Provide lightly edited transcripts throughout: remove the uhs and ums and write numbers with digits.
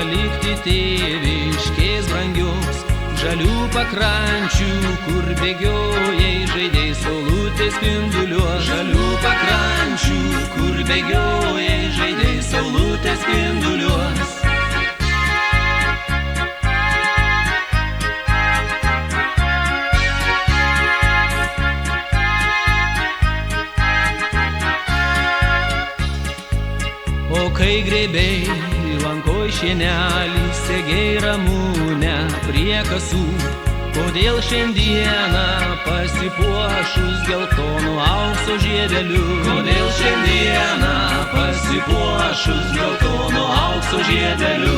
palikti tėviškės brangios, žalių pakrančių, kur bėgiojai, žaidei saulutės spinduliuos. Žalių pakrančių, kur bėgiojai, žaidei saulutės spinduliuos. O kai grėbei lankoj šienelį, segei ramunę prie kasų, kodėl šiandieną pasipuošus geltonu aukso žiedeliu? Kodėl šiandieną pasipuošus geltonu aukso žiedeliu?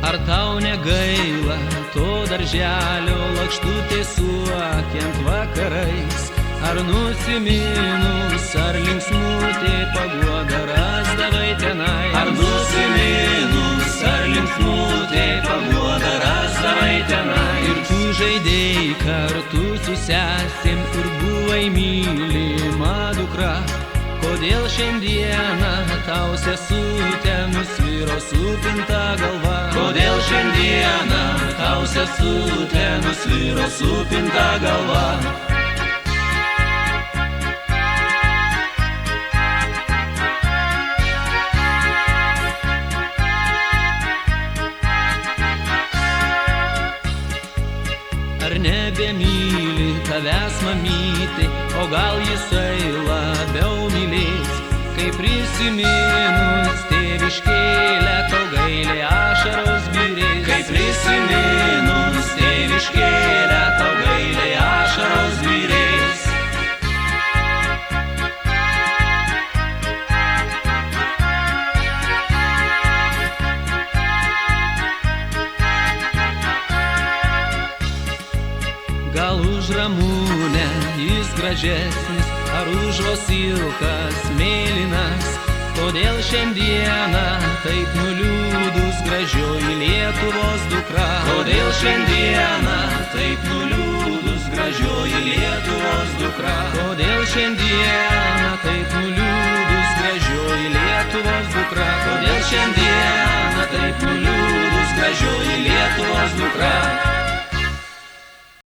Ar tau negaila to darželio lakštutės suokiant vakarais? Ar nusiminus, ar linksmutė paguoda rasdavai tenai? Ar nusiminus, ar linksmutė paguoda rasdavai tenai? Ir tu žaidei kartu su sesėm ir buvai mylima dukra. Kodėl šiandieną tau sesutė nusviro supinta galva? Kodėl šiandieną tau sesutė nusviro supinta galva? Ar nebemyli tavęs mamytė, o gal jisai labiau mylės? Kai prisiminus tėviškėlę, tau gailiai ašaros byrės. Kai prisiminus tėviškėlę, tau gailiai ašaros byrės. Gal už ramunę jis gražesnis, ar už vosilkas mėlynas? Kodėl šiandieną taip nuliūdus gražioji Lietuvos dukra? Kodėl šiandieną taip nuliūdus gražioji Lietuvos dukra? Kodėl šiandieną taip nuliūdus gražioji Lietuvos dukra? Kodėl šiandieną taip nuliūdus gražioji Lietuvos dukra?